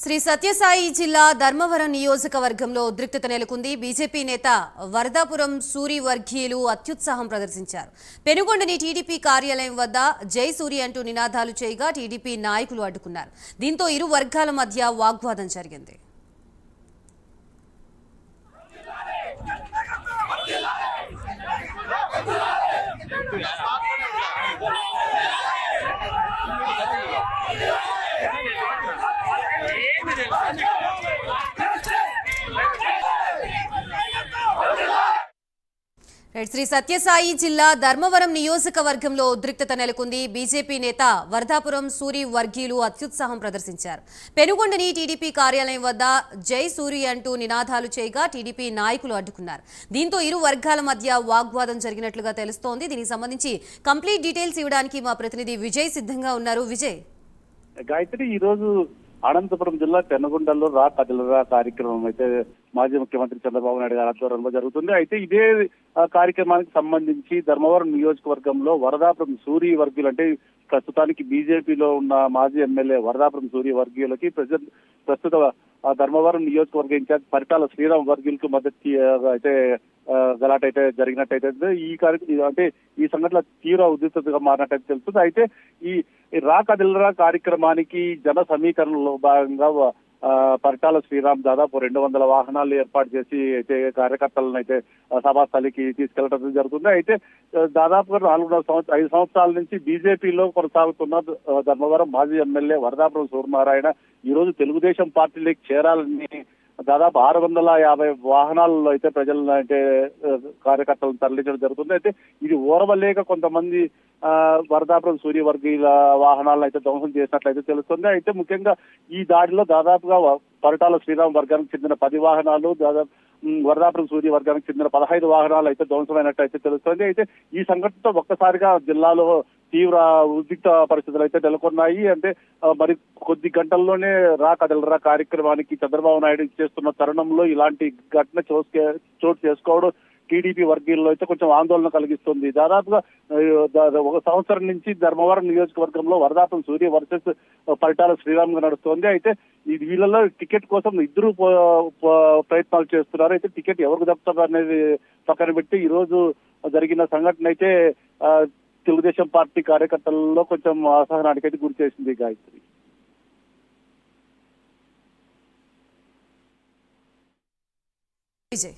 శ్రీ సత్యసాయి జిల్లా ధర్మవరం నియోజకవర్గంలో ఉద్రిక్తత నెలకొంది. బీజేపీ నేత వరదాపురం సూరి వర్గీయులు అత్యుత్సాహం ప్రదర్శించారు. పెనుగొండని టీడీపీ కార్యాలయం వద్ద జై సూరి అంటూ నినాదాలు చేయగా టీడీపీ నాయకులు అడ్డుకున్నారు. దీంతో ఇరు వర్గాల మధ్య వాగ్వాదం జరిగింది. శ్రీ సత్యసాయి జిల్లా ధర్మవరం నియోజకవర్గంలో ఉద్రిక్తత నెలకొంది. బీజేపీ నేత వరదాపురం సూరి వర్గీయులు అత్యుత్సాహం ప్రదర్శించారు. పెనుగొండని టీడీపీ కార్యాలయం వద్ద జై సూరి అంటూ నినాదాలు చేయగా టీడీపీ నాయకులు అడ్డుకున్నారు. దీంతో ఇరు వర్గాల మధ్య వాగ్వాదం జరిగినట్లుగా తెలుస్తోంది. దీనికి సంబంధించి కంప్లీట్ డీటెయిల్స్ ఇవ్వడానికి మా ప్రతినిధి విజయ్ సిద్ధంగా ఉన్నారు. విజయ్, గాయత్రి, ఈ రోజు అనంతపురం జిల్లా పెనుగొండలో రా కదలరా కార్యక్రమం అయితే మాజీ ముఖ్యమంత్రి చంద్రబాబు నాయుడు గారి ఆధ్వర్యంలో జరుగుతుంది. అయితే ఇదే కార్యక్రమానికి సంబంధించి ధర్మవరం నియోజకవర్గంలో వరదాపురం సూరి వర్గీయులు, అంటే ప్రస్తుతానికి బీజేపీలో ఉన్న మాజీ ఎమ్మెల్యే వరదాపురం సూరి వర్గీయులకి ప్రస్తుత ధర్మవరం నియోజకవర్గ ఇన్ఛార్జ్ పరిటాల శ్రీరామ్ వర్గీయులకు మద్దతు అయితే గలాట అయితే జరిగినట్టయితే అంటే ఈ సంఘటన తీవ్ర ఉద్రిక్తతగా మారినట్టయితే తెలుస్తుంది. అయితే ఈ రా కదిలరా కార్యక్రమానికి జన సమీకరణలో భాగంగా పరిటాల శ్రీరామ్ దాదాపు 200 వాహనాలు ఏర్పాటు చేసి అయితే కార్యకర్తలను అయితే సభాస్థలికి తీసుకెళ్లడం జరుగుతుంది. అయితే దాదాపుగా 5 సంవత్సరాల నుంచి బీజేపీలో కొనసాగుతున్న ధర్మవరం మాజీ ఎమ్మెల్యే వరదాపురం సూర్యనారాయణ ఈ రోజు తెలుగుదేశం పార్టీలోకి చేరాలని దాదాపు 650 వాహనాల్లో అయితే ప్రజలను అయితే కార్యకర్తలను తరలించడం జరుగుతుంది. అయితే ఇది ఓర్వలేక కొంతమంది వరదాపురం సూర్యవర్గీయుల వాహనాలను అయితే ధ్వంసం చేసినట్లయితే తెలుస్తుంది. అయితే ముఖ్యంగా ఈ దాడిలో దాదాపుగా పరిటాల శ్రీరామ్ వర్గానికి చెందిన 10 వాహనాలు, దాదాపు వరదాపురం సూర్య వర్గానికి చెందిన 15 వాహనాలు అయితే ధ్వంసమైనట్టు అయితే తెలుస్తుంది. అయితే ఈ సంఘటనతో ఒక్కసారిగా జిల్లాలో తీవ్ర ఉద్రిక్త పరిస్థితులు అయితే నెలకొన్నాయి. అంటే మరి కొద్ది గంటల్లోనే రా కదలరా కార్యక్రమానికి చంద్రబాబు నాయుడు చేస్తున్న తరుణంలో ఇలాంటి ఘటన చోటు చేసుకోవడం టీడీపీ వర్గీయుల్లో అయితే కొంచెం ఆందోళన కలిగిస్తుంది. దాదాపుగా 1 సంవత్సరం నుంచి ధర్మవరం నియోజకవర్గంలో వరదాపురం సూర్య వర్సెస్ పరిటాల శ్రీరామ్ గా నడుస్తోంది. అయితే వీళ్ళలో టికెట్ కోసం ఇద్దరు ప్రయత్నాలు చేస్తున్నారు. అయితే టికెట్ ఎవరికి దక్కుతుంది అనేది పక్కన పెట్టి ఈ రోజు జరిగిన సంఘటన అయితే తెలుగుదేశం పార్టీ కార్యకర్తలలో కొంచెం అసహనానికి అయితే గురి చేసింది. గాయత్రి, విజయ్.